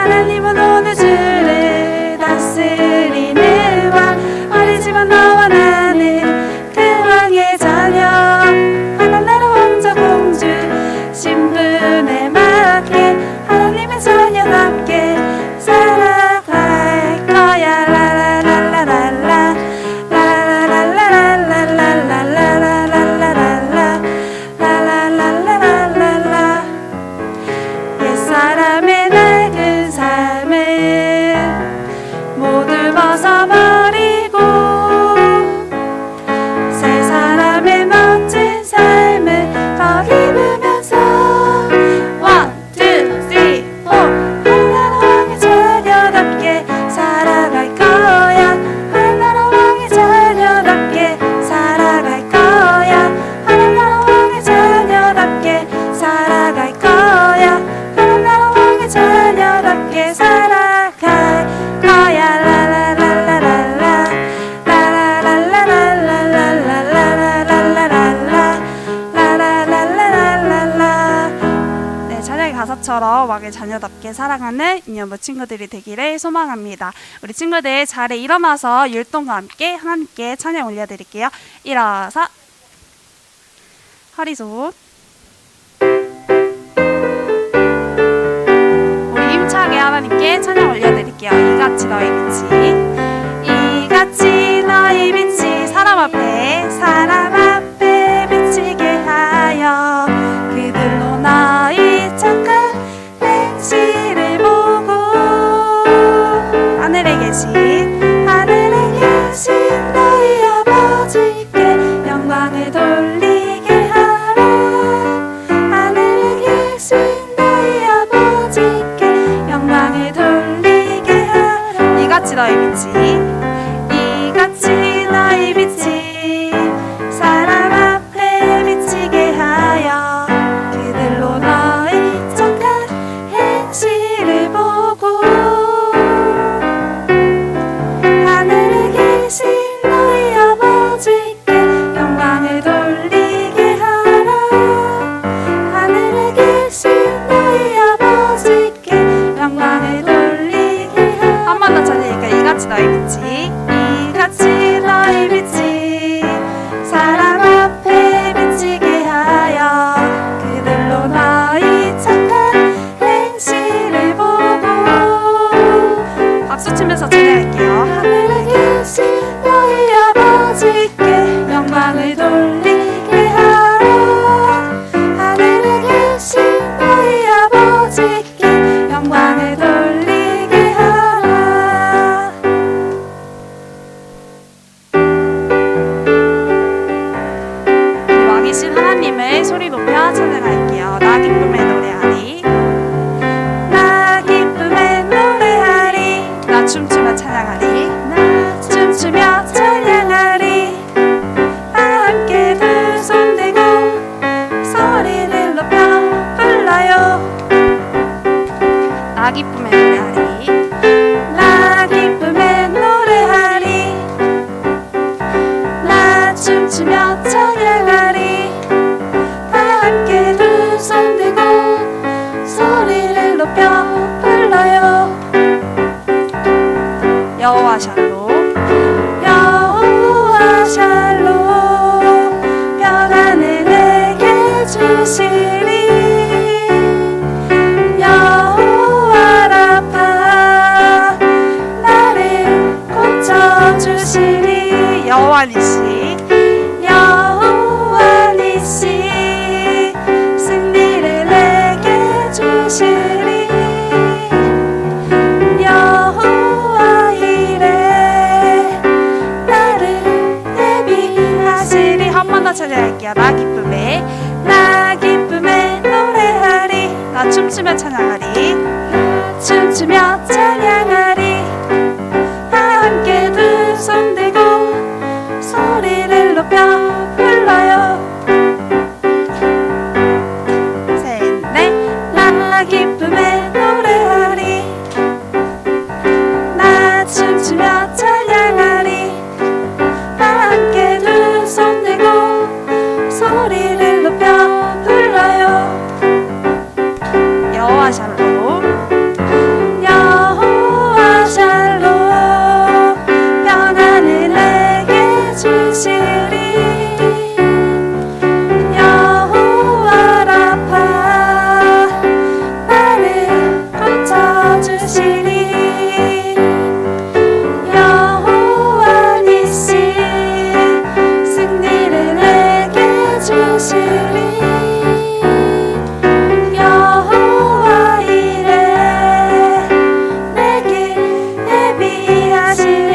하나님은 오늘 주를 다스리는 왕 어리지만 너와 나는 그 왕의 자녀 하늘나라 왕자 공주 신분에 맞게 하나님의 자녀답게 살아갈 거야 라라라라라 라라라라라라라라라라라라라 라라라라라라라 옛사람의 낡은 삶을 모두 벗어버리고 새 사람의 멋진 삶을 더 입으면서 One, two, three, four 하늘나라 왕의 자녀답게 살아갈 거야 하늘나라 왕의 자녀답게 살아갈 거야 하늘나라 왕의 자녀답게 살아갈 거야 하늘나라 왕의 자녀답게 살아갈 거야 라라라라라라 라라라라라라라라라라라라라 라라라라라라라 네, 찬양의 가사처럼 왕의 자녀답게 살아가는 인연부 친구들이 되기를 소망합니다. 우리 친구들 자리에 일어나서 율동과 함께 하나님께 찬양 올려드릴게요. 일어서 허리 손 우리 힘차게 하나님께 찬양 올려드릴게요. 이같이 너희 빛이 이같이 너희 빛이 사람 앞에 비치게 하여 그들로 너희 착한 행실을 보고 하늘에 계신 너희 아버지께 영광을 돌리게 하라 하늘에 계신 너희 아버지께 영광을 돌리게 하라 이같이 너희 빛이 이같이 너희 빛이 사람 앞에 비치게 하여 그들로 너희 착한 행실을 보고 하늘에 계신 너희 아버지께 영광을 돌리게 하라 하늘에 계신 너희 아버지께 영광을 돌리게 하라 한 번 더 찾으니까 이같이 너희 빛이 이같이 너희 빛이 사람 앞에 비치게 하여 그들로 너희 착한 행실을 보고 박수 치면서 찬양할게요. 하늘에 계신 너희 아버지께 영광을 돌리게 하라 하늘에 계신 너희 아버지께 영광을 돌리게 하라 우리 왕이신 하나님을 소리 높여 찬양할게요. 나 기쁨의 노래하리 나 기쁨의 노래하리 나 춤추며 찬양하리 나 춤추며 찬양하리 다 함께 두 손 들고 소리를 높여 불러요 나 기쁨의 노래하리 나 기쁨의 노래하리 나 춤추며 찬양하리 다 함께 두 손 들고 소리를 높여 불러요 여호와 샬롬 여호와 샬롬 평안을 내게 주시리 여호와 라파 나를 고쳐주시리 여호와 니시 여호와 니시 승리를 내게 주시리 여호와 이레 나를 대비하시리 한 번 더 찬양할게요. 나 기쁨에 노래하리 나 춤추며 찬양하리 춤추며 찬양하리 다 함께 두 손 들고 소리를 높여 불러요 셋넷 나 기쁨에 노래하리 춤추며 찬양하리. 함께 두 손 들고 소리를 높여 불러요. 여호와 샬롬, 여호와 샬롬, 평안을 내게 주시리. 여호와 라파, 나를 고쳐주시리. 여호와 니시, 승리를 내게 주시리. 여호와 이레, 내게 예비하시리.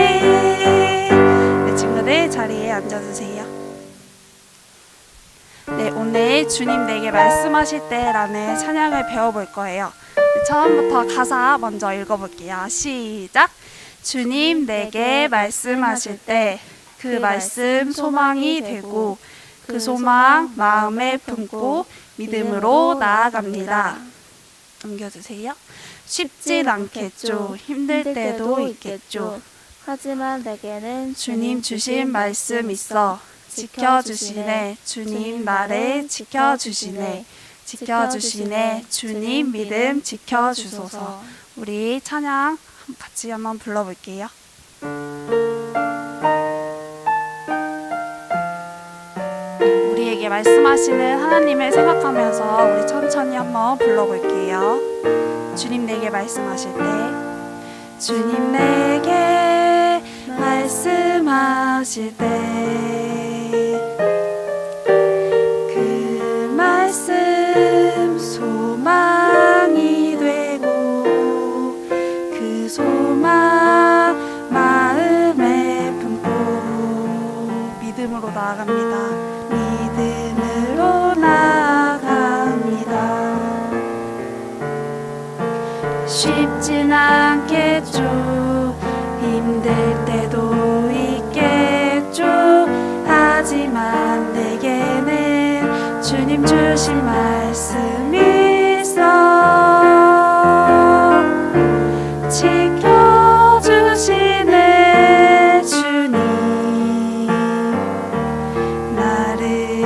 네, 친구들 자리에 앉아주세요. 네, 오늘 주님 내게 말씀하실 때라는 찬양을 배워볼 거예요. 처음부터 가사 먼저 읽어볼게요. 시작! 주님 내게 말씀하실 때 그 말씀 소망이 되고 그 소망 마음에 품고 믿음으로 나아갑니다. 넘겨주세요. 쉽진 않겠죠. 힘들 때도 있겠죠. 하지만 내게는 주님 주신 말씀 있어 지켜주시네. 주님 나를 지켜주시네. 지켜주시네. 주님 믿음 지켜주소서. 우리 찬양 같이 한번 불러볼게요. 우리에게 말씀하시는 하나님을 생각하면서 우리 천천히 한번 불러볼게요. 주님 내게 말씀하실 때, 주님 내게 말씀하실 때 그 말씀 소망이 되고 그 소망 마음에 품고 믿음으로 나아갑니다. 믿음으로 나아갑니다. 쉽진 않겠죠. 힘들 때도 있겠죠. 하지만 내게는 주님 주신 말씀이 있어 지켜주시네. 주님 나를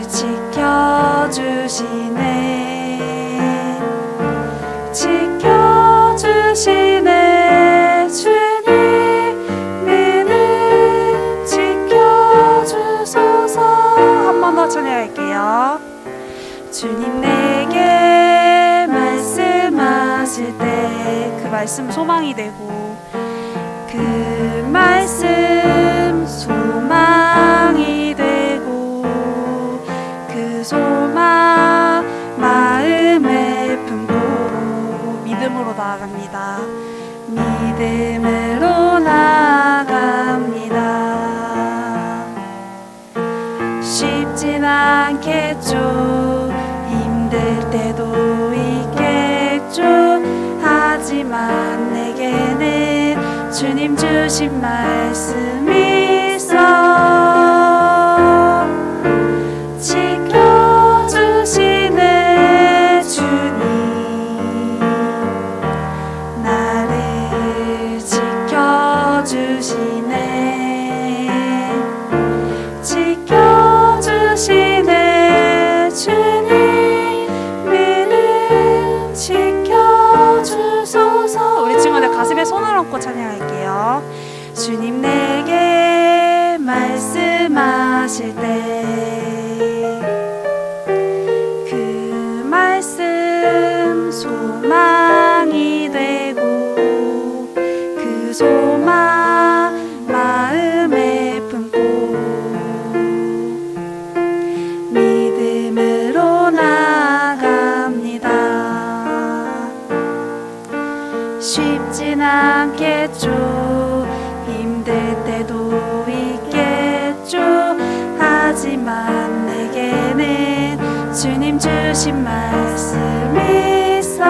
지켜주시네. 지켜주시네. 주님은 지켜주소서. 한 번 더 찬양할게요. 주님 내게 말씀하실 때 그 말씀 소망이 되고 그 말씀 소망이 되고 그 소망 마음에 품고 믿음으로 나아갑니다. 믿음으로 나아갑니다. 쉽진 않겠죠. 힘들 때도 있겠죠. 하지만 내게는 주님 주신 말씀이 있어 지켜주시네. 주님 나를 지켜주시네. 지켜주시네. 주님은 지켜주소서. 우리 친구들 가슴에 손을 얹고 찬양할게요. 주님 내게 말씀하실 때 그 말씀 소망이 되고 그 소망 마음에 품고 믿음으로 나아갑니다. 쉽진 않겠죠. 힘들 때도 있겠죠. 하지만 내게는 주님 주신 말씀이 있어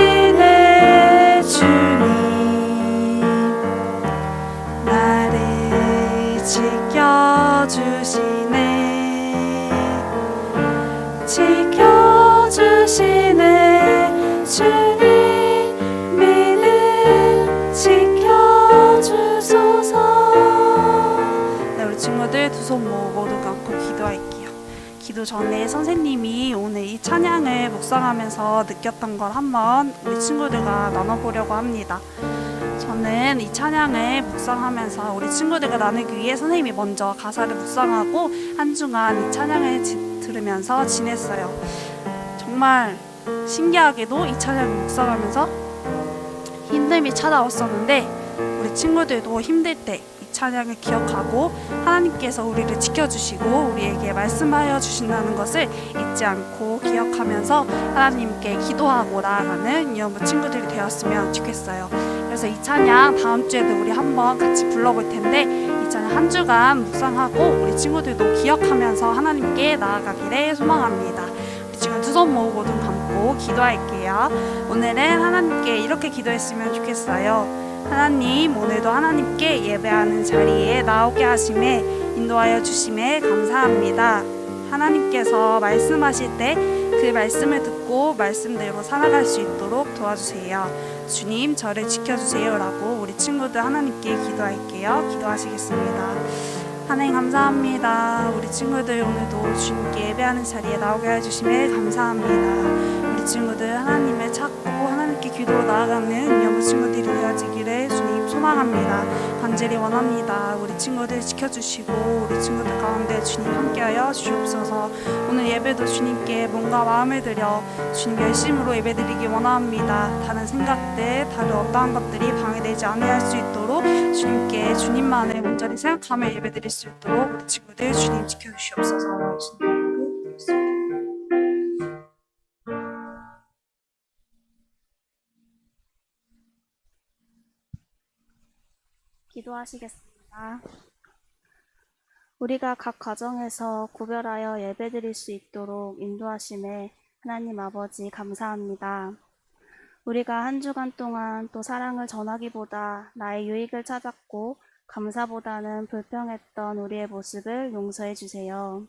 지켜주시네. 주님 나를 지켜주시네. 지켜주시네. 주님 기도 전에 선생님이 오늘 이 찬양을 묵상하면서 느꼈던 걸 한번 우리 친구들과 나눠보려고 합니다. 저는 이 찬양을 묵상하면서 우리 친구들과 나누기 위해 선생님이 먼저 가사를 묵상하고 한 주간 이 찬양을 들으면서 지냈어요. 정말 신기하게도 이 찬양을 묵상하면서 힘듦이 찾아왔었는데 우리 친구들도 힘들 때 이 찬양을 기억하고 하나님께서 우리를 지켜주시고 우리에게 말씀하여 주신다는 것을 잊지 않고 기억하면서 하나님께 기도하고 나아가는 유년부 친구들이 되었으면 좋겠어요. 그래서 이 찬양 다음 주에도 우리 한번 같이 불러볼 텐데 이 찬양 한 주간 묵상하고 우리 친구들도 기억하면서 하나님께 나아가기를 소망합니다. 우리 지금 두 손 모으고 눈 감고 기도할게요. 오늘은 하나님께 이렇게 기도했으면 좋겠어요. 하나님, 오늘도 하나님께 예배하는 자리에 나오게 하심에 인도하여 주심에 감사합니다. 하나님께서 말씀하실 때 그 말씀을 듣고 말씀대로 살아갈 수 있도록 도와주세요. 주님, 저를 지켜주세요 라고 우리 친구들 하나님께 기도할게요. 기도하시겠습니다. 하나님 감사합니다. 우리 친구들 오늘도 주님께 예배하는 자리에 나오게 해주심에 감사합니다. 우리 친구들 하나님을 찾고 하나님께 기도로 나아가는 유년부 친구들이 되어지기를 주님 소망합니다. 간절히 원합니다. 우리 친구들 지켜주시고 우리 친구들 가운데 주님 함께하여 주옵소서. 오늘 예배도 주님께 몸과 마음을 드려 주님 열심으로 예배드리기 원합니다. 다른 생각들, 다른 어떠한 것들이 방해되지 않을 수 있도록 주님께 주님만을 온전히 생각하며 예배드릴 수 있도록 우리 친구들 주님 지켜주시옵소서. 주님 기도드리겠습니다. 기도하시겠습니다. 우리가 각 가정에서 구별하여 예배드릴 수 있도록 인도하심에 하나님 아버지 감사합니다. 우리가 한 주간 동안 또 사랑을 전하기보다 나의 유익을 찾았고 감사보다는 불평했던 우리의 모습을 용서해 주세요.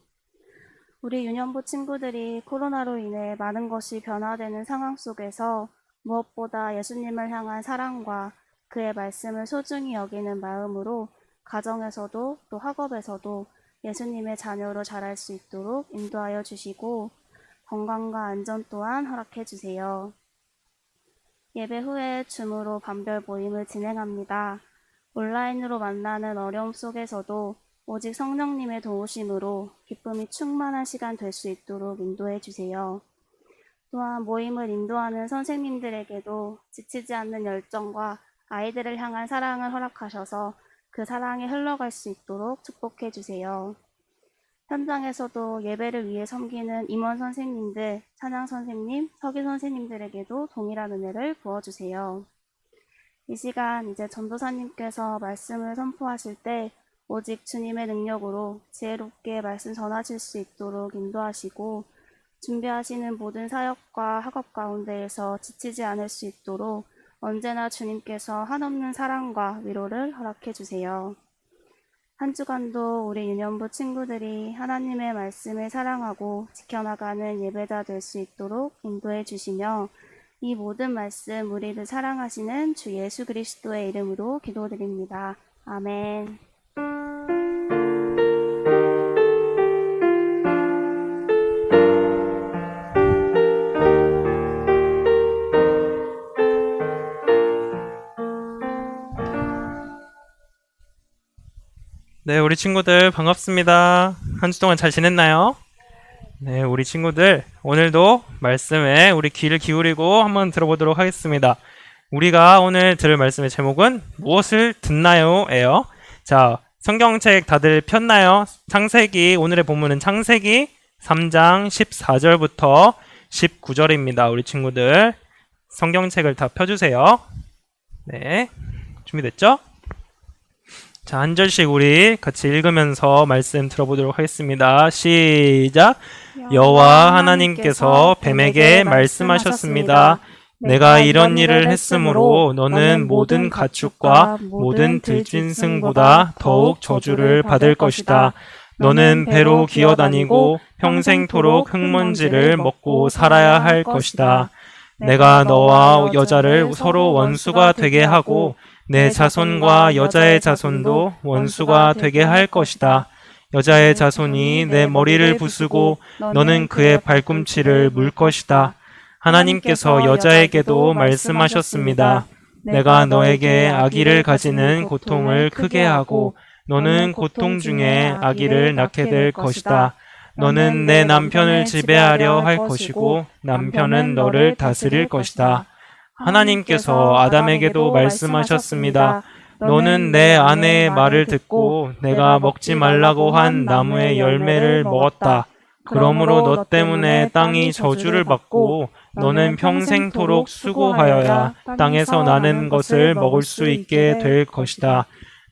우리 유년부 친구들이 코로나로 인해 많은 것이 변화되는 상황 속에서 무엇보다 예수님을 향한 사랑과 그의 말씀을 소중히 여기는 마음으로 가정에서도 또 학업에서도 예수님의 자녀로 자랄 수 있도록 인도하여 주시고 건강과 안전 또한 허락해 주세요. 예배 후에 줌으로 반별 모임을 진행합니다. 온라인으로 만나는 어려움 속에서도 오직 성령님의 도우심으로 기쁨이 충만한 시간 될 수 있도록 인도해 주세요. 또한 모임을 인도하는 선생님들에게도 지치지 않는 열정과 아이들을 향한 사랑을 허락하셔서 그 사랑이 흘러갈 수 있도록 축복해 주세요. 현장에서도 예배를 위해 섬기는 임원 선생님들, 찬양 선생님, 서기 선생님들에게도 동일한 은혜를 부어주세요. 이 시간 이제 전도사님께서 말씀을 선포하실 때 오직 주님의 능력으로 지혜롭게 말씀 전하실 수 있도록 인도하시고 준비하시는 모든 사역과 학업 가운데에서 지치지 않을 수 있도록 언제나 주님께서 한없는 사랑과 위로를 허락해 주세요. 한 주간도 우리 유년부 친구들이 하나님의 말씀을 사랑하고 지켜나가는 예배자 될 수 있도록 인도해 주시며 이 모든 말씀 우리를 사랑하시는 주 예수 그리스도의 이름으로 기도드립니다. 아멘. 네, 우리 친구들 반갑습니다. 한 주 동안 잘 지냈나요? 네, 우리 친구들 오늘도 말씀에 우리 귀를 기울이고 한번 들어보도록 하겠습니다. 우리가 오늘 들을 말씀의 제목은 무엇을 듣나요? 예요. 자, 성경책 다들 폈나요? 창세기, 오늘의 본문은 창세기 3장 14절부터 19절입니다. 우리 친구들 성경책을 다 펴주세요. 네, 준비됐죠? 자, 한 절씩 우리 같이 읽으면서 말씀 들어보도록 하겠습니다. 시작! 여호와 하나님께서 뱀에게 말씀하셨습니다. 내가 이런 일을 했으므로 너는 모든 가축과 모든 들짐승보다 더욱 저주를 받을 것이다. 너는 배로 기어다니고 평생토록 흙먼지를 먹고 살아야 할 것이다. 내가 너와 여자를 서로 원수가 되게 하고 내 자손과 여자의 자손도 원수가 되게 할 것이다. 여자의 자손이 내 머리를 부수고 너는 그의 발꿈치를 물 것이다. 하나님께서 여자에게도 말씀하셨습니다. 내가 너에게 아기를 가지는 고통을 크게 하고 너는 고통 중에 아기를 낳게 될 것이다. 너는 내 남편을 지배하려 할 것이고 남편은 너를 다스릴 것이다. 하나님께서 아담에게도 말씀하셨습니다. 너는 내 아내의 말을 듣고 내가 먹지 말라고 한 나무의 열매를 먹었다. 그러므로 너 때문에 땅이 저주를 받고 너는 평생토록 수고하여야 땅에서 나는 것을 먹을 수 있게 될 것이다.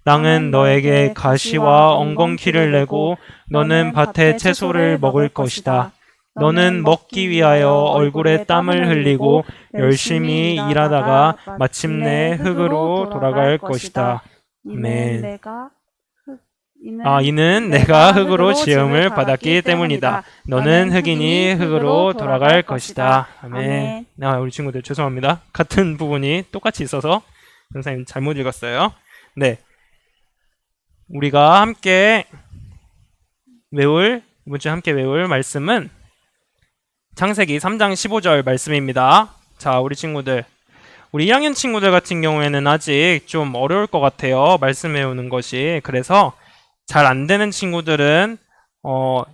땅은 너에게 가시와 엉겅퀴를 내고 너는 밭의 채소를 먹을 것이다. 너는 먹기 위하여 얼굴에 땀을 흘리고 열심히 일하다가 마침내 흙으로 돌아갈 것이다. 아멘. 이는 내가 흙으로 지음을 받았기 때문이다. 너는 흙이니 흙으로 돌아갈 것이다. 아멘. 우리 친구들 죄송합니다. 같은 부분이 똑같이 있어서 선생님 잘못 읽었어요. 네, 우리가 이번 주에 함께 외울 말씀은 창세기 3장 15절 말씀입니다. 자, 우리 친구들, 우리 1학년 친구들 같은 경우에는 아직 좀 어려울 것 같아요. 말씀 외우는 것이. 그래서 잘 안 되는 친구들은 꼭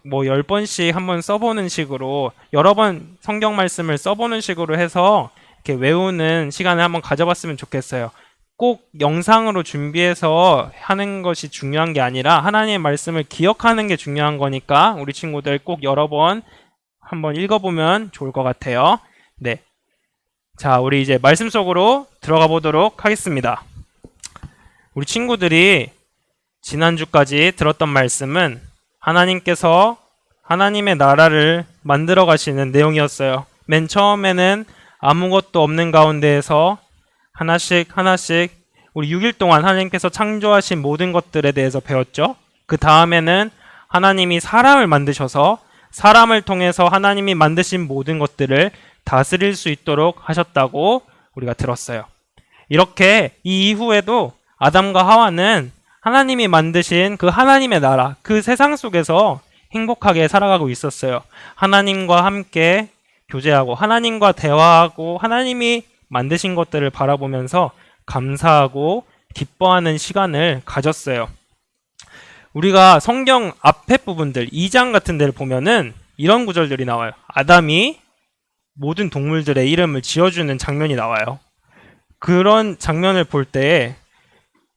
뭐 10번씩 한번 써보는 식으로, 여러 번 성경 말씀을 써보는 식으로 해서 이렇게 외우는 시간을 한번 가져봤으면 좋겠어요. 꼭 영상으로 준비해서 하는 것이 중요한 게 아니라 하나님의 말씀을 기억하는 게 중요한 거니까 우리 친구들 꼭 여러 번 한번 읽어보면 좋을 것 같아요. 네. 자, 우리 이제 말씀 속으로 들어가 보도록 하겠습니다. 우리 친구들이 지난주까지 들었던 말씀은 하나님께서 하나님의 나라를 만들어 가시는 내용이었어요. 맨 처음에는 아무것도 없는 가운데에서 하나씩 우리 6일 동안 하나님께서 창조하신 모든 것들에 대해서 배웠죠. 그 다음에는 하나님이 사람을 만드셔서 사람을 통해서 하나님이 만드신 모든 것들을 다스릴 수 있도록 하셨다고 우리가 들었어요. 이렇게 이 이후에도 아담과 하와는 하나님이 만드신 그 하나님의 나라, 그 세상 속에서 행복하게 살아가고 있었어요. 하나님과 함께 교제하고 하나님과 대화하고 하나님이 만드신 것들을 바라보면서 감사하고 기뻐하는 시간을 가졌어요. 우리가 성경 앞에 부분들, 2장 같은 데를 보면은 이런 구절들이 나와요. 아담이 모든 동물들의 이름을 지어주는 장면이 나와요. 그런 장면을 볼 때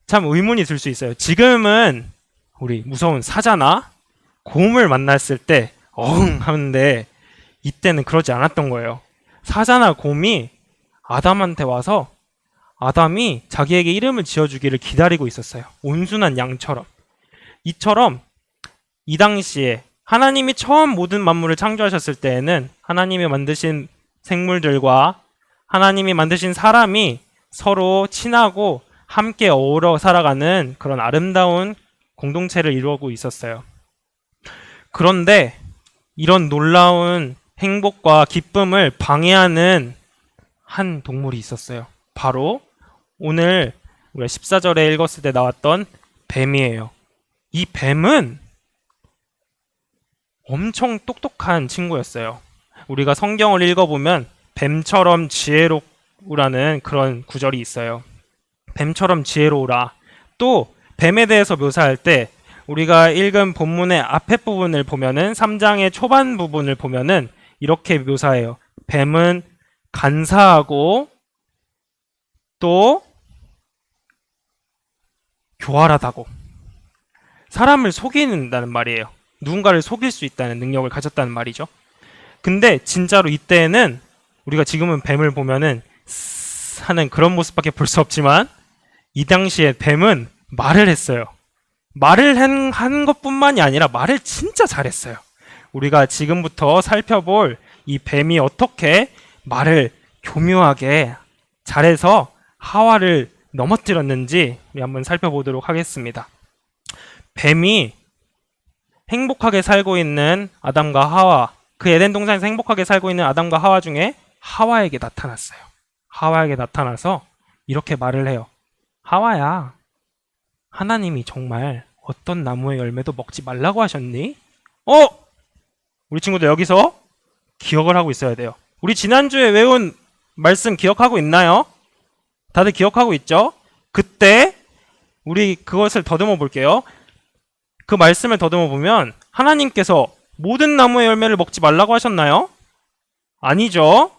참 의문이 들 수 있어요. 지금은 우리 무서운 사자나 곰을 만났을 때 하는데 이때는 그러지 않았던 거예요. 사자나 곰이 아담한테 와서 아담이 자기에게 이름을 지어주기를 기다리고 있었어요. 온순한 양처럼. 이처럼 이 당시에 하나님이 처음 모든 만물을 창조하셨을 때에는 하나님이 만드신 생물들과 하나님이 만드신 사람이 서로 친하고 함께 어우러 살아가는 그런 아름다운 공동체를 이루고 있었어요. 그런데 이런 놀라운 행복과 기쁨을 방해하는 한 동물이 있었어요. 바로 오늘 우리가 14절에 읽었을 때 나왔던 뱀이에요. 이 뱀은 엄청 똑똑한 친구였어요. 우리가 성경을 읽어보면 뱀처럼 지혜롭라는 그런 구절이 있어요. 뱀처럼 지혜로우라. 또 뱀에 대해서 묘사할 때 우리가 읽은 본문의 앞에 부분을 보면은 3장의 초반 부분을 보면은 이렇게 묘사해요. 뱀은 간사하고 또 교활하다고. 사람을 속이는다는 말이에요. 누군가를 속일 수 있다는 능력을 가졌다는 말이죠. 근데 진짜로 이때에는 우리가 지금은 뱀을 보면은 하는 그런 모습밖에 볼 수 없지만 이 당시에 뱀은 말을 했어요. 말을 한 것뿐만이 아니라 말을 진짜 잘했어요. 우리가 지금부터 살펴볼 이 뱀이 어떻게 말을 교묘하게 잘해서 하와를 넘어뜨렸는지 우리 한번 살펴보도록 하겠습니다. 뱀이 행복하게 살고 있는 아담과 하와, 그 에덴 동산에서 행복하게 살고 있는 아담과 하와 중에 하와에게 나타났어요. 하와에게 나타나서 이렇게 말을 해요. 하와야, 하나님이 정말 어떤 나무의 열매도 먹지 말라고 하셨니? 어? 우리 친구들 여기서 기억을 하고 있어야 돼요. 우리 지난주에 외운 말씀 기억하고 있나요? 다들 기억하고 있죠? 그때 우리 그것을 더듬어 볼게요. 그 말씀을 더듬어 보면 하나님께서 모든 나무의 열매를 먹지 말라고 하셨나요? 아니죠.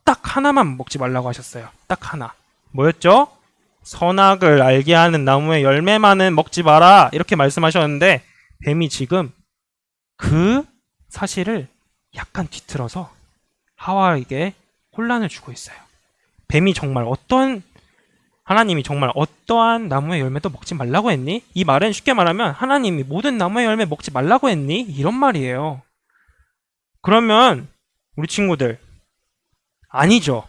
딱 하나만 먹지 말라고 하셨어요. 딱 하나. 뭐였죠? 선악을 알게 하는 나무의 열매만은 먹지 마라. 이렇게 말씀하셨는데 뱀이 지금 그 사실을 약간 뒤틀어서 하와에게 혼란을 주고 있어요. 뱀이 정말 하나님이 정말 어떠한 나무의 열매도 먹지 말라고 했니? 이 말은 쉽게 말하면 하나님이 모든 나무의 열매 먹지 말라고 했니? 이런 말이에요. 그러면 우리 친구들 아니죠.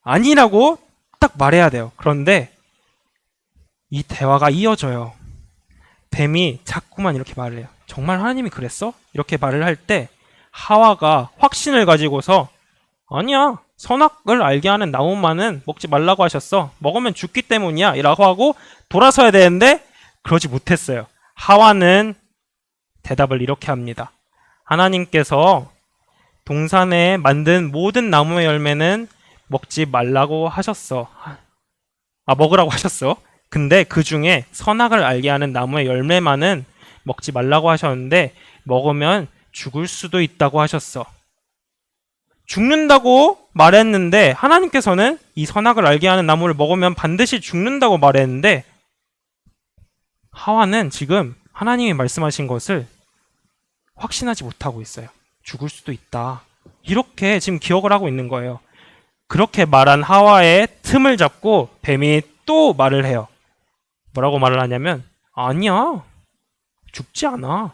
아니라고 딱 말해야 돼요. 그런데 이 대화가 이어져요. 뱀이 자꾸만 이렇게 말을 해요. 정말 하나님이 그랬어? 이렇게 말을 할 때 하와가 확신을 가지고서 아니야. 선악을 알게 하는 나무만은 먹지 말라고 하셨어. 먹으면 죽기 때문이야. 라고 하고 돌아서야 되는데 그러지 못했어요. 하와는 대답을 이렇게 합니다. 하나님께서 동산에 만든 모든 나무의 열매는 먹지 말라고 하셨어. 먹으라고 하셨어. 근데 그 중에 선악을 알게 하는 나무의 열매만은 먹지 말라고 하셨는데 먹으면 죽을 수도 있다고 하셨어. 죽는다고 말했는데 하나님께서는 이 선악을 알게 하는 나무를 먹으면 반드시 죽는다고 말했는데 하와는 지금 하나님이 말씀하신 것을 확신하지 못하고 있어요. 죽을 수도 있다. 이렇게 지금 기억을 하고 있는 거예요. 그렇게 말한 하와의 틈을 잡고 뱀이 또 말을 해요. 뭐라고 말을 하냐면 아니야. 죽지 않아.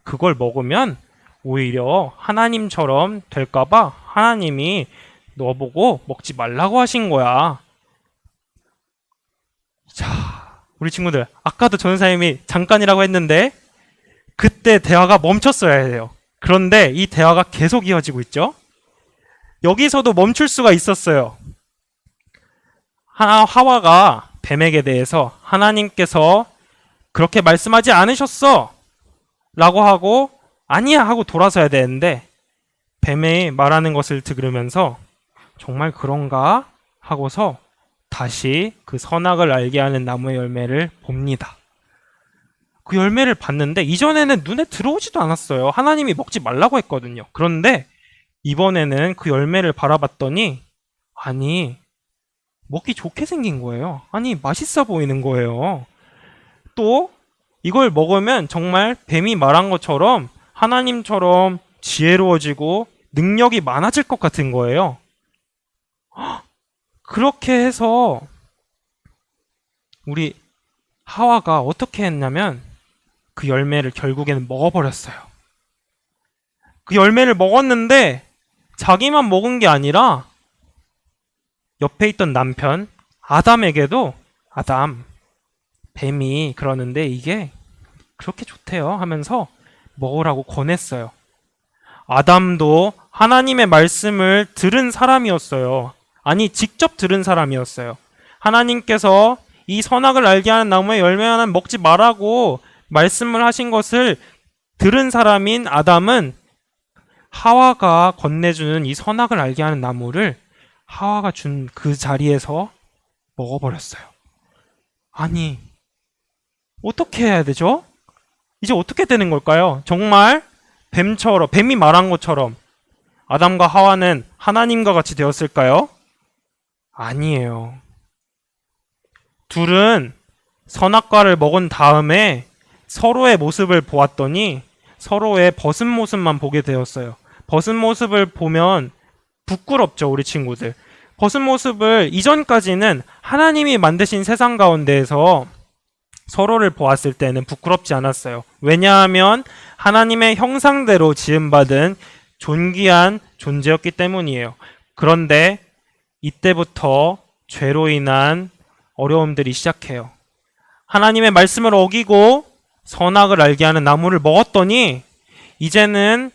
그걸 먹으면 오히려 하나님처럼 될까봐 하나님이 너 보고 먹지 말라고 하신 거야. 자, 우리 친구들 아까도 전사님이 잠깐이라고 했는데 그때 대화가 멈췄어야 해요. 그런데 이 대화가 계속 이어지고 있죠. 여기서도 멈출 수가 있었어요. 하와가 뱀에게 대해서 하나님께서 그렇게 말씀하지 않으셨어 라고 하고 아니야 하고 돌아서야 되는데 뱀이 말하는 것을 들으면서 정말 그런가 하고서 다시 그 선악을 알게 하는 나무의 열매를 봅니다. 그 열매를 봤는데 이전에는 눈에 들어오지도 않았어요. 하나님이 먹지 말라고 했거든요. 그런데 이번에는 그 열매를 바라봤더니 아니 먹기 좋게 생긴 거예요. 아니 맛있어 보이는 거예요. 또 이걸 먹으면 정말 뱀이 말한 것처럼 하나님처럼 지혜로워지고 능력이 많아질 것 같은 거예요. 그렇게 해서 우리 하와가 어떻게 했냐면 그 열매를 결국에는 먹어버렸어요. 그 열매를 먹었는데 자기만 먹은 게 아니라 옆에 있던 남편 아담에게도 뱀이 그러는데 이게 그렇게 좋대요 하면서 먹으라고 권했어요. 아담도 하나님의 말씀을 들은 사람이었어요. 아니 직접 들은 사람이었어요. 하나님께서 이 선악을 알게 하는 나무의 열매는 먹지 말라고 말씀을 하신 것을 들은 사람인 아담은 하와가 건네주는 이 선악을 알게 하는 나무를 하와가 준 그 자리에서 먹어버렸어요. 아니 어떻게 해야 되죠? 이제 어떻게 되는 걸까요? 정말 뱀이 말한 것처럼 아담과 하와는 하나님과 같이 되었을까요? 아니에요. 둘은 선악과를 먹은 다음에 서로의 모습을 보았더니 서로의 벗은 모습만 보게 되었어요. 벗은 모습을 보면 부끄럽죠, 우리 친구들. 벗은 모습을 이전까지는 하나님이 만드신 세상 가운데에서 서로를 보았을 때는 부끄럽지 않았어요. 왜냐하면 하나님의 형상대로 지음받은 존귀한 존재였기 때문이에요. 그런데 이때부터 죄로 인한 어려움들이 시작해요. 하나님의 말씀을 어기고 선악을 알게 하는 나무를 먹었더니 이제는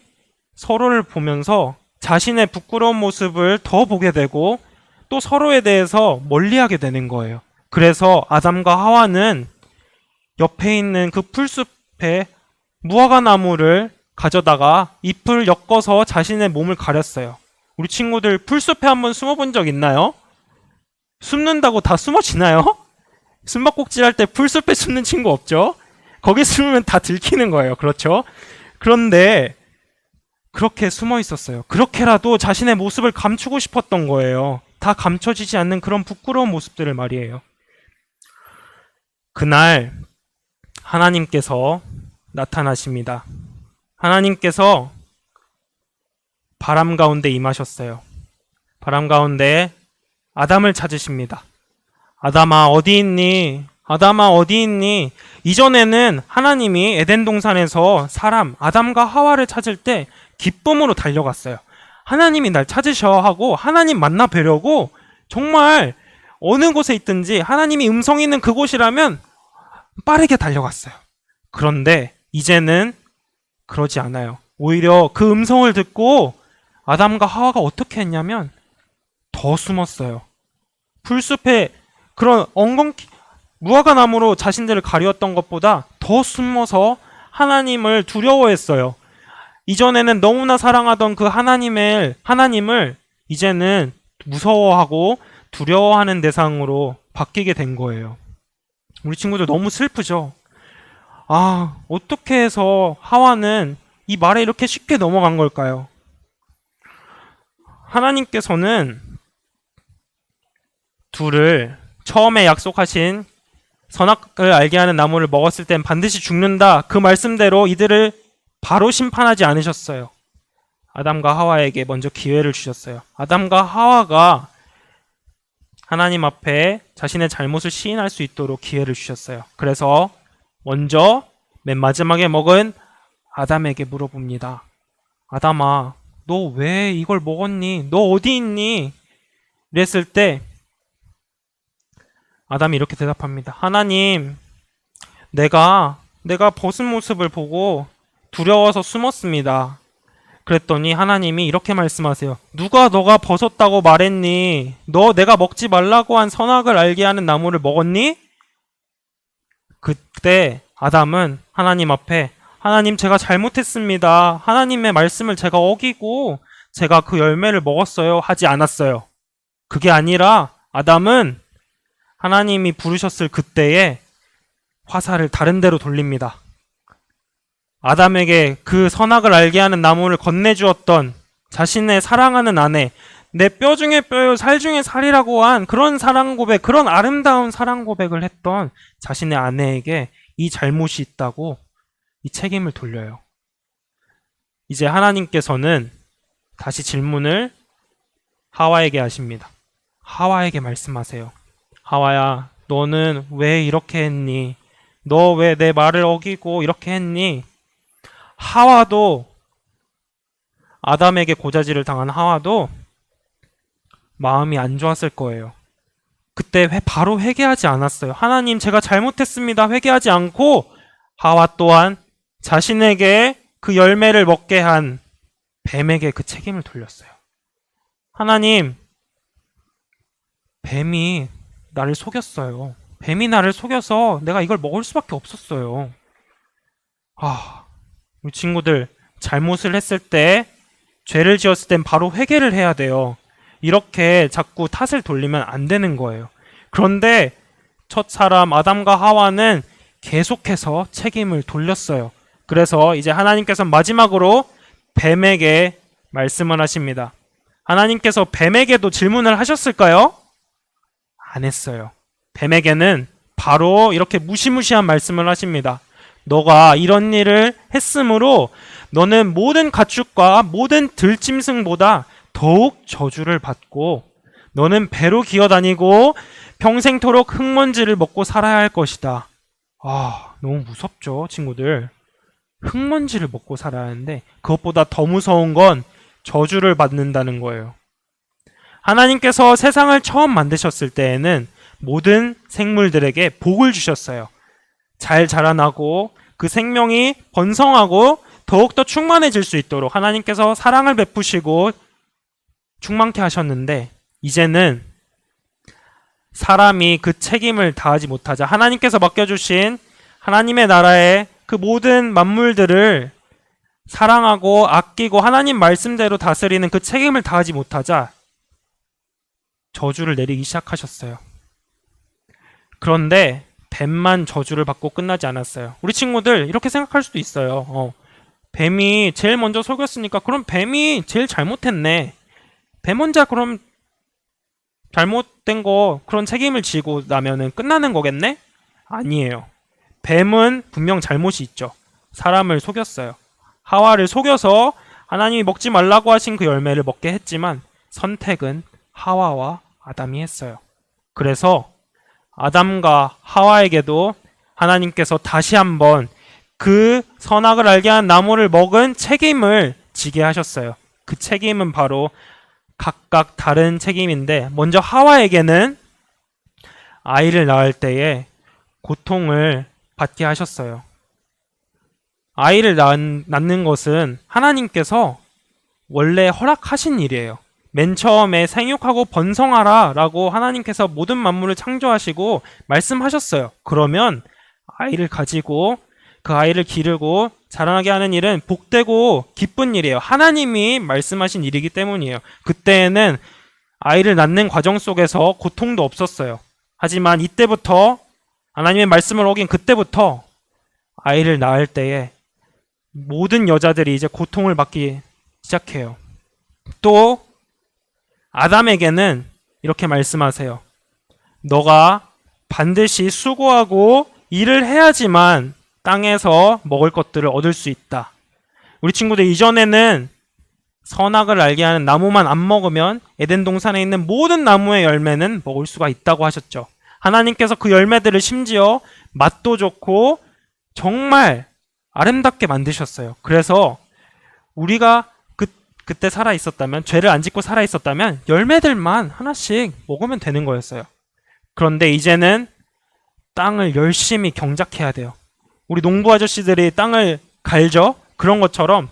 서로를 보면서 자신의 부끄러운 모습을 더 보게 되고 또 서로에 대해서 멀리하게 되는 거예요. 그래서 아담과 하와는 옆에 있는 그 풀숲에 무화과 나무를 가져다가 잎을 엮어서 자신의 몸을 가렸어요. 우리 친구들 풀숲에 한번 숨어본 적 있나요? 숨는다고 다 숨어지나요? 숨바꼭질 할 때 풀숲에 숨는 친구 없죠? 거기 숨으면 다 들키는 거예요. 그렇죠? 그런데 그렇게 숨어 있었어요. 그렇게라도 자신의 모습을 감추고 싶었던 거예요. 다 감춰지지 않는 그런 부끄러운 모습들을 말이에요. 그날 하나님께서 나타나십니다. 하나님께서 바람 가운데 임하셨어요. 바람 가운데 아담을 찾으십니다. 아담아 어디 있니? 아담아 어디 있니? 이전에는 하나님이 에덴 동산에서 사람 아담과 하와를 찾을 때 기쁨으로 달려갔어요. 하나님이 날 찾으셔 하고 하나님 만나 뵈려고 정말 어느 곳에 있든지 하나님이 음성이 있는 그곳이라면 빠르게 달려갔어요. 그런데 이제는 그러지 않아요. 오히려 그 음성을 듣고 아담과 하와가 어떻게 했냐면 더 숨었어요. 풀숲에 그런 무화과 나무로 자신들을 가리웠던 것보다 더 숨어서 하나님을 두려워했어요. 이전에는 너무나 사랑하던 그 하나님을 이제는 무서워하고 두려워하는 대상으로 바뀌게 된 거예요. 우리 친구들 너무 슬프죠? 어떻게 해서 하와는 이 말에 이렇게 쉽게 넘어간 걸까요? 하나님께서는 둘을 처음에 약속하신 선악을 알게 하는 나무를 먹었을 땐 반드시 죽는다. 그 말씀대로 이들을 바로 심판하지 않으셨어요. 아담과 하와에게 먼저 기회를 주셨어요. 아담과 하와가 하나님 앞에 자신의 잘못을 시인할 수 있도록 기회를 주셨어요. 그래서 먼저 맨 마지막에 먹은 아담에게 물어봅니다. 아담아, 너 왜 이걸 먹었니? 너 어디 있니? 이랬을 때 아담이 이렇게 대답합니다. 하나님, 내가 벗은 모습을 보고 두려워서 숨었습니다. 그랬더니 하나님이 이렇게 말씀하세요. 누가 너가 벗었다고 말했니? 너 내가 먹지 말라고 한 선악을 알게 하는 나무를 먹었니? 그때 아담은 하나님 앞에 하나님 제가 잘못했습니다. 하나님의 말씀을 제가 어기고 제가 그 열매를 먹었어요. 하지 않았어요. 그게 아니라 아담은 하나님이 부르셨을 그때에 화살을 다른 데로 돌립니다. 아담에게 그 선악을 알게 하는 나무를 건네주었던 자신의 사랑하는 아내, 내 뼈 중에 뼈요 살 중에 살이라고 한 그런 사랑 고백, 그런 아름다운 사랑 고백을 했던 자신의 아내에게 이 잘못이 있다고 이 책임을 돌려요. 이제 하나님께서는 다시 질문을 하와에게 하십니다. 하와에게 말씀하세요. 하와야, 너는 왜 이렇게 했니? 너 왜 내 말을 어기고 이렇게 했니? 하와도, 아담에게 고자질을 당한 하와도 마음이 안 좋았을 거예요. 그때 바로 회개하지 않았어요. 하나님 제가 잘못했습니다. 회개하지 않고 하와 또한 자신에게 그 열매를 먹게 한 뱀에게 그 책임을 돌렸어요. 하나님, 뱀이 나를 속였어요. 뱀이 나를 속여서 내가 이걸 먹을 수밖에 없었어요. 우리 친구들 잘못을 했을 때, 죄를 지었을 땐 바로 회개를 해야 돼요. 이렇게 자꾸 탓을 돌리면 안 되는 거예요. 그런데 첫 사람 아담과 하와는 계속해서 책임을 돌렸어요. 그래서 이제 하나님께서 마지막으로 뱀에게 말씀을 하십니다. 하나님께서 뱀에게도 질문을 하셨을까요? 안 했어요. 뱀에게는 바로 이렇게 무시무시한 말씀을 하십니다. 너가 이런 일을 했으므로 너는 모든 가축과 모든 들짐승보다 더욱 저주를 받고 너는 배로 기어다니고 평생토록 흙먼지를 먹고 살아야 할 것이다. 너무 무섭죠, 친구들. 흙먼지를 먹고 살아야 하는데 그것보다 더 무서운 건 저주를 받는다는 거예요. 하나님께서 세상을 처음 만드셨을 때에는 모든 생물들에게 복을 주셨어요. 잘 자라나고 그 생명이 번성하고 더욱더 충만해질 수 있도록 하나님께서 사랑을 베푸시고 충만케 하셨는데, 이제는 사람이 그 책임을 다하지 못하자 하나님께서 맡겨주신 하나님의 나라의 그 모든 만물들을 사랑하고 아끼고 하나님 말씀대로 다스리는 그 책임을 다하지 못하자 저주를 내리기 시작하셨어요. 그런데 뱀만 저주를 받고 끝나지 않았어요. 우리 친구들 이렇게 생각할 수도 있어요. 뱀이 제일 먼저 속였으니까 그럼 뱀이 제일 잘못했네. 뱀 혼자 그럼 잘못된 거 그런 책임을 지고 나면은 끝나는 거겠네? 아니에요. 뱀은 분명 잘못이 있죠. 사람을 속였어요. 하와를 속여서 하나님이 먹지 말라고 하신 그 열매를 먹게 했지만 선택은 하와와 아담이 했어요. 그래서 아담과 하와에게도 하나님께서 다시 한번 그 선악을 알게 한 나무를 먹은 책임을 지게 하셨어요. 그 책임은 바로 각각 다른 책임인데 먼저 하와에게는 아이를 낳을 때에 고통을 받게 하셨어요. 아이를 낳는 것은 하나님께서 원래 허락하신 일이에요. 맨 처음에 생육하고 번성하라 라고 하나님께서 모든 만물을 창조하시고 말씀하셨어요. 그러면 아이를 가지고 그 아이를 기르고 자라나게 하는 일은 복되고 기쁜 일이에요. 하나님이 말씀하신 일이기 때문이에요. 그때에는 아이를 낳는 과정 속에서 고통도 없었어요. 하지만 이때부터 하나님의 말씀을 어긴 그때부터 아이를 낳을 때에 모든 여자들이 이제 고통을 받기 시작해요. 또 아담에게는 이렇게 말씀하세요. 너가 반드시 수고하고 일을 해야지만 땅에서 먹을 것들을 얻을 수 있다. 우리 친구들 이전에는 선악을 알게 하는 나무만 안 먹으면 에덴 동산에 있는 모든 나무의 열매는 먹을 수가 있다고 하셨죠. 하나님께서 그 열매들을 심지어 맛도 좋고 정말 아름답게 만드셨어요. 그래서 우리가 그때 살아 있었다면, 죄를 안 짓고 살아 있었다면 열매들만 하나씩 먹으면 되는 거였어요. 그런데 이제는 땅을 열심히 경작해야 돼요. 우리 농부 아저씨들이 땅을 갈죠? 그런 것처럼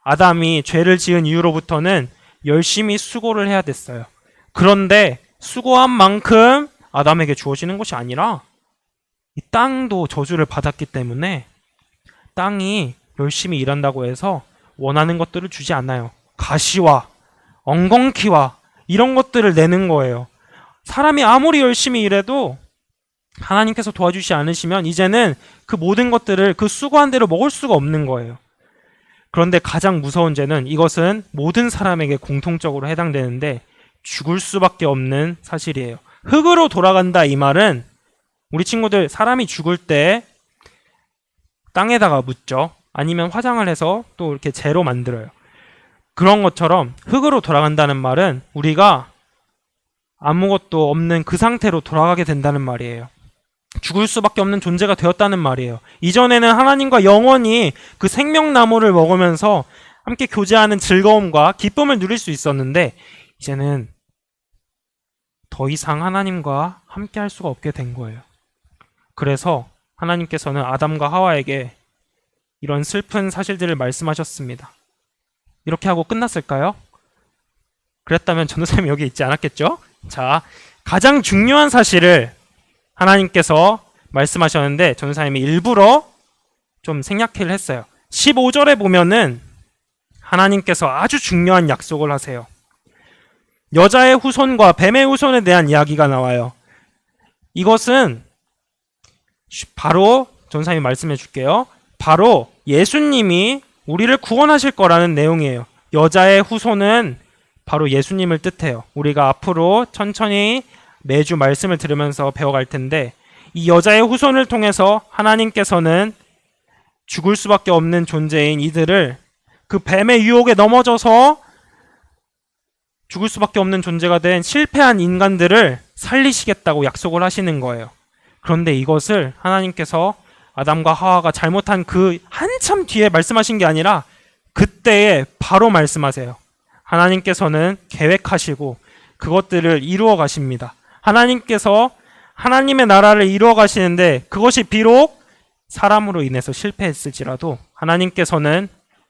아담이 죄를 지은 이후로부터는 열심히 수고를 해야 됐어요. 그런데 수고한 만큼 아담에게 주어지는 것이 아니라 이 땅도 저주를 받았기 때문에 땅이 열심히 일한다고 해서 원하는 것들을 주지 않아요. 가시와 엉겅퀴와 이런 것들을 내는 거예요. 사람이 아무리 열심히 일해도 하나님께서 도와주시 않으시면 이제는 그 모든 것들을 그 수고한 대로 먹을 수가 없는 거예요. 그런데 가장 무서운 죄는 이것은 모든 사람에게 공통적으로 해당되는데 죽을 수밖에 없는 사실이에요. 흙으로 돌아간다 이 말은 우리 친구들 사람이 죽을 때 땅에다가 묻죠. 아니면 화장을 해서 또 이렇게 재로 만들어요. 그런 것처럼 흙으로 돌아간다는 말은 우리가 아무것도 없는 그 상태로 돌아가게 된다는 말이에요. 죽을 수밖에 없는 존재가 되었다는 말이에요. 이전에는 하나님과 영원히 그 생명나무를 먹으면서 함께 교제하는 즐거움과 기쁨을 누릴 수 있었는데 이제는 더 이상 하나님과 함께 할 수가 없게 된 거예요. 그래서 하나님께서는 아담과 하와에게 이런 슬픈 사실들을 말씀하셨습니다. 이렇게 하고 끝났을까요? 그랬다면 전도사님이 여기 있지 않았겠죠? 자, 가장 중요한 사실을 하나님께서 말씀하셨는데 전도사님이 일부러 좀 생략을 했어요. 15절에 보면은 하나님께서 아주 중요한 약속을 하세요. 여자의 후손과 뱀의 후손에 대한 이야기가 나와요. 이것은 바로 전도사님이 말씀해 줄게요. 바로 예수님이 우리를 구원하실 거라는 내용이에요. 여자의 후손은 바로 예수님을 뜻해요. 우리가 앞으로 천천히 매주 말씀을 들으면서 배워갈 텐데 이 여자의 후손을 통해서 하나님께서는 죽을 수밖에 없는 존재인 이들을 그 뱀의 유혹에 넘어져서 죽을 수밖에 없는 존재가 된 실패한 인간들을 살리시겠다고 약속을 하시는 거예요. 그런데 이것을 하나님께서 아담과 하와가 잘못한 그 한참 뒤에 말씀하신 게 아니라 그때에 바로 말씀하세요. 하나님께서는 계획하시고 그것들을 이루어 가십니다. 하나님께서 하나님의 나라를 이루어 가시는데 그것이 비록 사람으로 인해서 실패했을지라도 하나님께서는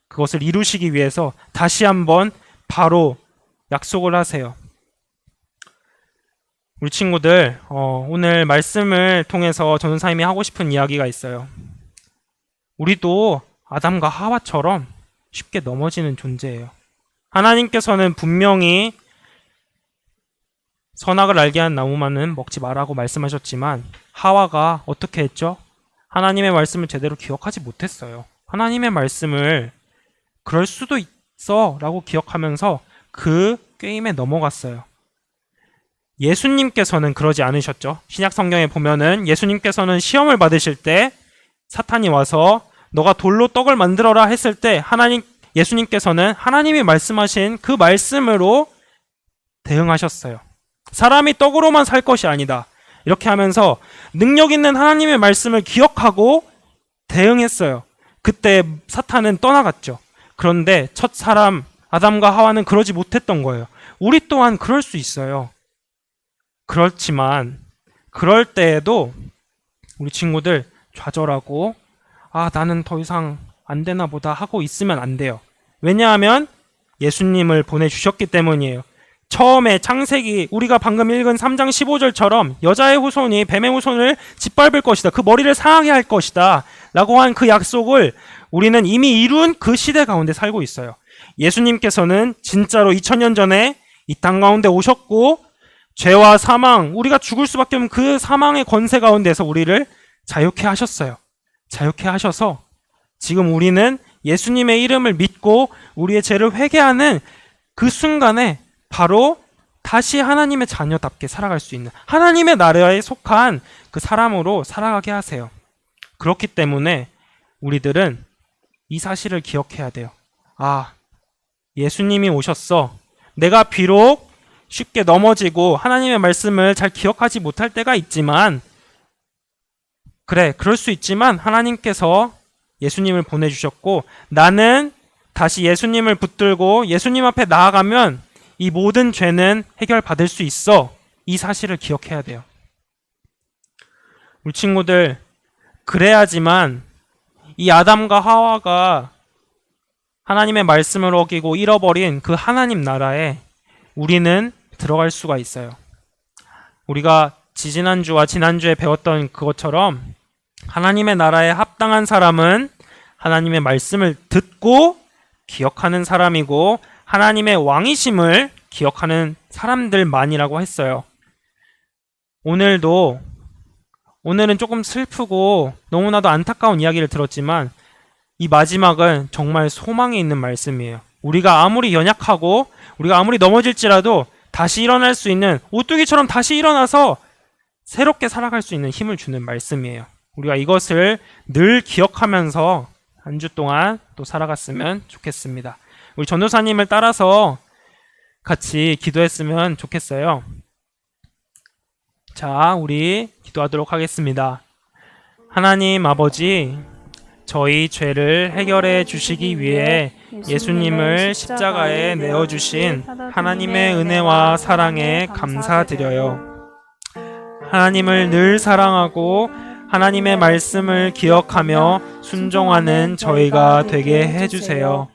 그것을 이루시기 위해서 다시 한번 바로 약속을 하세요. 우리 친구들, 오늘 말씀을 통해서 전도사님이 하고 싶은 이야기가 있어요. 우리도 아담과 하와처럼 쉽게 넘어지는 존재예요. 하나님께서는 분명히 선악을 알게 한 나무만은 먹지 말라고 말씀하셨지만 하와가 어떻게 했죠? 하나님의 말씀을 제대로 기억하지 못했어요. 하나님의 말씀을 그럴 수도 있어 라고 기억하면서 그 게임에 넘어갔어요. 예수님께서는 그러지 않으셨죠. 신약 성경에 보면은 예수님께서는 시험을 받으실 때 사탄이 와서 너가 돌로 떡을 만들어라 했을 때 예수님께서는 하나님이 말씀하신 그 말씀으로 대응하셨어요. 사람이 떡으로만 살 것이 아니다. 이렇게 하면서 능력 있는 하나님의 말씀을 기억하고 대응했어요. 그때 사탄은 떠나갔죠. 그런데 첫 사람 아담과 하와는 그러지 못했던 거예요. 우리 또한 그럴 수 있어요. 그렇지만 그럴 때에도 우리 친구들 좌절하고 나는 더 이상 안 되나 보다 하고 있으면 안 돼요. 왜냐하면 예수님을 보내주셨기 때문이에요. 처음에 창세기 우리가 방금 읽은 3장 15절처럼 여자의 후손이 뱀의 후손을 짓밟을 것이다. 그 머리를 상하게 할 것이다. 라고 한 그 약속을 우리는 이미 이룬 그 시대 가운데 살고 있어요. 예수님께서는 진짜로 2000년 전에 이 땅 가운데 오셨고 죄와 사망, 우리가 죽을 수밖에 없는 그 사망의 권세 가운데서 우리를 자유케 하셨어요. 자유케 하셔서 지금 우리는 예수님의 이름을 믿고 우리의 죄를 회개하는 그 순간에 바로 다시 하나님의 자녀답게 살아갈 수 있는 하나님의 나라에 속한 그 사람으로 살아가게 하세요. 그렇기 때문에 우리들은 이 사실을 기억해야 돼요. 예수님이 오셨어. 내가 비록 쉽게 넘어지고 하나님의 말씀을 잘 기억하지 못할 때가 있지만 그럴 수 있지만 하나님께서 예수님을 보내주셨고 나는 다시 예수님을 붙들고 예수님 앞에 나아가면 이 모든 죄는 해결받을 수 있어. 이 사실을 기억해야 돼요. 우리 친구들, 그래야지만 이 아담과 하와가 하나님의 말씀을 어기고 잃어버린 그 하나님 나라에 우리는 들어갈 수가 있어요. 우리가 지지난주와 지난주에 배웠던 그것처럼 하나님의 나라에 합당한 사람은 하나님의 말씀을 듣고 기억하는 사람이고 하나님의 왕이심을 기억하는 사람들만이라고 했어요. 오늘은 조금 슬프고 너무나도 안타까운 이야기를 들었지만 이 마지막은 정말 소망이 있는 말씀이에요. 우리가 아무리 연약하고 우리가 아무리 넘어질지라도 다시 일어날 수 있는 오뚜기처럼 다시 일어나서 새롭게 살아갈 수 있는 힘을 주는 말씀이에요. 우리가 이것을 늘 기억하면서 한 주 동안 또 살아갔으면 좋겠습니다. 우리 전도사님을 따라서 같이 기도했으면 좋겠어요. 자, 우리 기도하도록 하겠습니다. 하나님 아버지, 저희 죄를 해결해 주시기 위해 예수님을 십자가에 내어주신 하나님의 은혜와 사랑에 감사드려요. 하나님을 늘 사랑하고 하나님의 말씀을 기억하며 순종하는 저희가 되게 해주세요.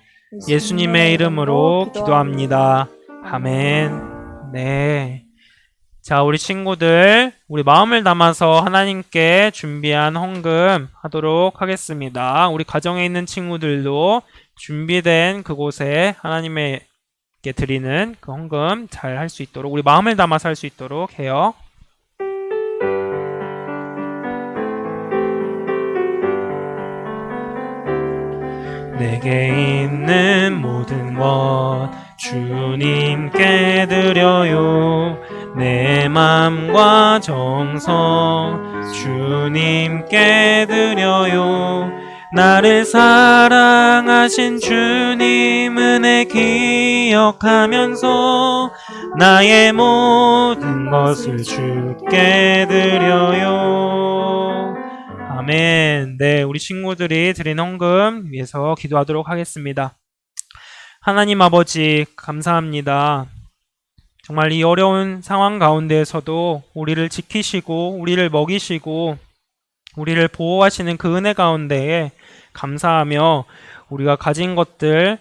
예수님의 이름으로 기도합니다. 아멘. 네. 자, 우리 친구들, 우리 마음을 담아서 하나님께 준비한 헌금 하도록 하겠습니다. 우리 가정에 있는 친구들도 준비된 그곳에 하나님께 드리는 그 헌금 잘 할 수 있도록, 우리 마음을 담아서 할 수 있도록 해요. 내게 있는 모든 것 주님께 드려요. 내 맘과 정성 주님께 드려요. 나를 사랑하신 주님 은혜 기억하면서 나의 모든 것을 주께 드려요. 아멘. 네, 우리 친구들이 드린 헌금 위해서 기도하도록 하겠습니다. 하나님 아버지, 감사합니다. 정말 이 어려운 상황 가운데에서도 우리를 지키시고 우리를 먹이시고 우리를 보호하시는 그 은혜 가운데에 감사하며 우리가 가진 것들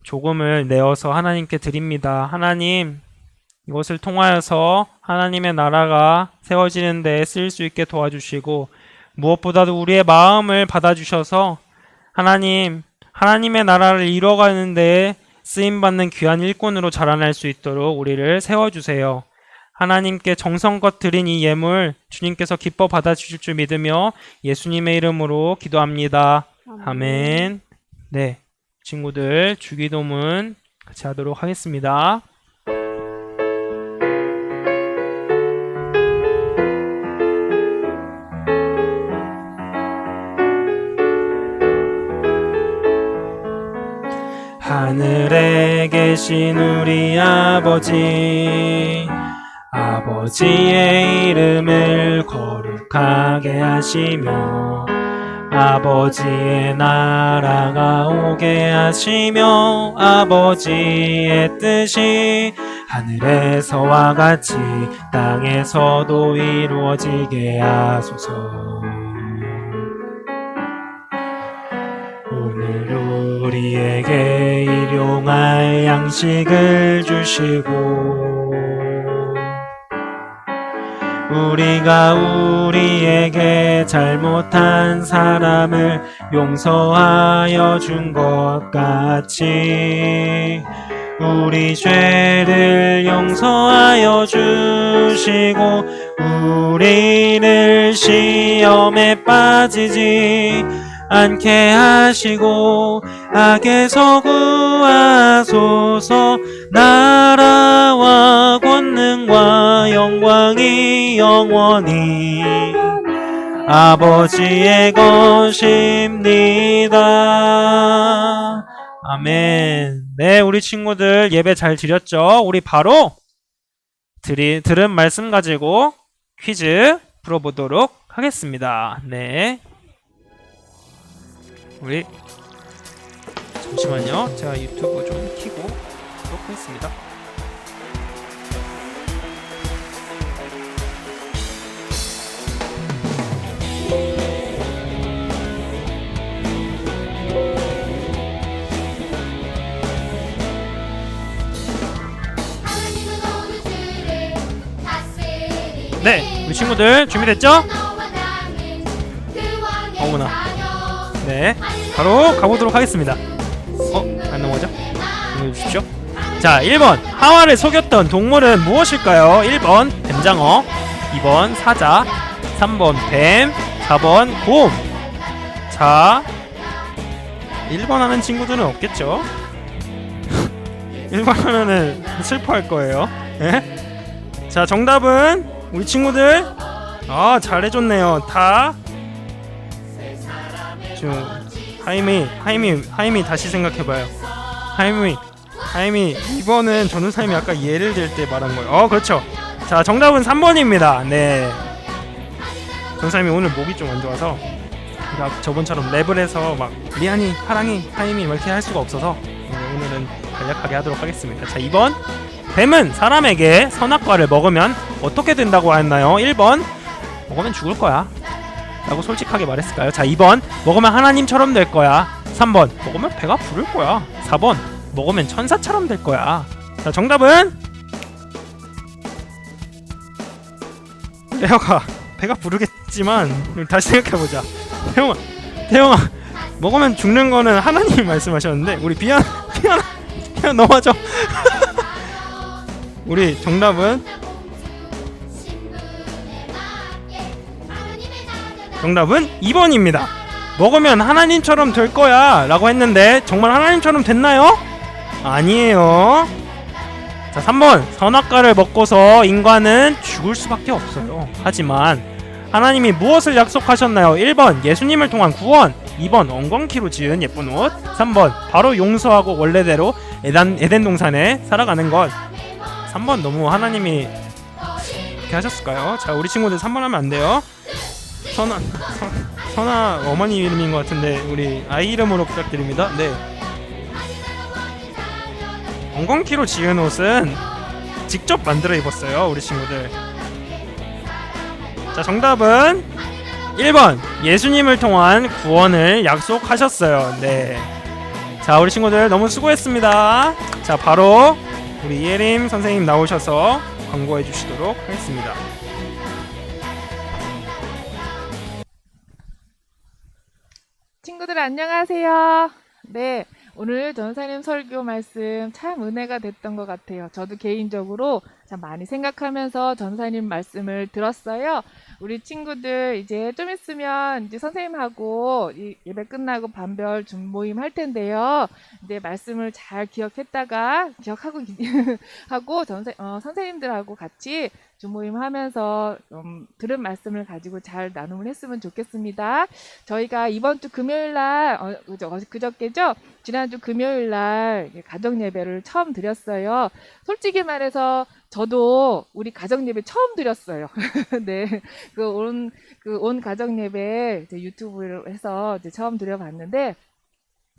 조금을 내어서 하나님께 드립니다. 하나님, 이것을 통하여서 하나님의 나라가 세워지는 데 쓰일 수 있게 도와주시고 무엇보다도 우리의 마음을 받아주셔서 하나님의 나라를 이뤄가는 데 쓰임받는 귀한 일꾼으로 자라날 수 있도록 우리를 세워주세요. 하나님께 정성껏 드린 이 예물 주님께서 기뻐 받아주실 줄 믿으며 예수님의 이름으로 기도합니다. 아멘. 네, 친구들 주기도문 같이 하도록 하겠습니다. 하늘에 계신 우리 아버지의 이름을 거룩하게 하시며 아버지의 나라가 오게 하시며 아버지의 뜻이 하늘에서와 같이 땅에서도 이루어지게 하소서. 오늘 우리에게 일용할 양식을 주시고 우리가 우리에게 잘못한 사람을 용서하여 준 것 같이 우리 죄를 용서하여 주시고 우리를 시험에 빠지지 않게 하시고 악에서 구하소서. 나라와 권능과 영광이 영원히 아버지의 것입니다. 아멘. 네, 우리 친구들 예배 잘 드렸죠? 우리 바로 들은 말씀 가지고 퀴즈 풀어보도록 하겠습니다. 네. 우리 잠시만요. 제가 유튜브 좀 켜고 하도록 하겠습니다. 네, 우리 친구들 준비됐죠? 어머나. 네, 바로 가보도록 하겠습니다. 안 넘어가죠? 넘겨주십시오. 자, 1번 하와를 속였던 동물은 무엇일까요? 1번 뱀장어, 2번 사자, 3번 뱀, 4번 곰. 자, 1번 하는 친구들은 없겠죠? 1번 하면은 슬퍼할 거예요. 네? 자, 정답은 우리 친구들 잘해줬네요. 다 하임이 다시 생각해봐요. 하임이 이번은 전우사님이 아까 예를 들 때 말한 거예요. 그렇죠. 자, 정답은 3번입니다. 네, 전우사님이 오늘 목이 좀 안 좋아서 그러니까 저번처럼 랩을 해서 막 리안이, 하랑이, 하임이 이렇게 할 수가 없어서 오늘은 간략하게 하도록 하겠습니다. 자, 2번 뱀은 사람에게 선악과를 먹으면 어떻게 된다고 했나요? 1번 먹으면 죽을 거야 라고 솔직하게 말했을까요? 자, 2번 먹으면 하나님처럼 될 거야. 3번 먹으면 배가 부를 거야. 4번 먹으면 천사처럼 될 거야. 자, 정답은 레어가 배가 부르겠지만 다시 생각해보자. 태영아 먹으면 죽는 거는 하나님이 말씀하셨는데 우리 비안 넘어져. 우리 정답은 정답은 2번입니다. 먹으면 하나님처럼 될 거야 라고 했는데 정말 하나님처럼 됐나요? 아니에요. 자, 3번 선악과를 먹고서 인간은 죽을 수밖에 없어요. 하지만 하나님이 무엇을 약속하셨나요? 1번 예수님을 통한 구원, 2번 엉겅퀴로 지은 예쁜 옷, 3번 바로 용서하고 원래대로 에덴 동산에 살아가는 것. 3번 너무 하나님이 그렇게 하셨을까요? 자, 우리 친구들 3번 하면 안 돼요. 선아 어머니 이름인 것 같은데 우리 아이 이름으로 부탁드립니다. 네. 엉겅퀴로 지은 옷은 직접 만들어 입었어요, 우리 친구들. 자, 정답은 1번 예수님을 통한 구원을 약속하셨어요. 네. 자, 우리 친구들 너무 수고했습니다. 자, 바로 우리 이예림 선생님 나오셔서 광고해 주시도록 하겠습니다. 친구들 안녕하세요. 네, 오늘 전사님 설교 말씀 참 은혜가 됐던 것 같아요. 저도 개인적으로 참 많이 생각하면서 전사님 말씀을 들었어요. 우리 친구들 이제 좀 있으면 이제 선생님하고 예배 끝나고 반별 줌 모임 할 텐데요. 이제 말씀을 잘 기억했다가 기억하고 하고 선생님들하고 같이 줌 모임 하면서 들은 말씀을 가지고 잘 나눔을 했으면 좋겠습니다. 저희가 이번 주 금요일 날 그저께죠? 지난주 금요일 날 가정 예배를 처음 드렸어요. 솔직히 말해서 저도 우리 가정 예배 처음 드렸어요. 네, 온 가정 예배 이제 유튜브로 해서 이제 처음 드려봤는데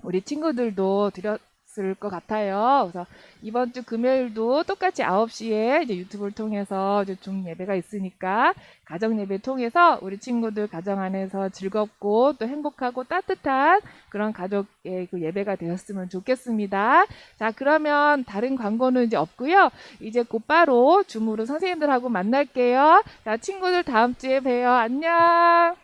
우리 친구들도 드렸을 것 같아요. 그래서 이번 주 금요일도 똑같이 9시에 이제 유튜브를 통해서 이제 중 예배가 있으니까 가정 예배 통해서 우리 친구들 가정 안에서 즐겁고 또 행복하고 따뜻한 그런 가족의 그 예배가 되었으면 좋겠습니다. 자, 그러면 다른 광고는 이제 없고요. 이제 곧바로 줌으로 선생님들하고 만날게요. 자, 친구들 다음 주에 봬요. 안녕.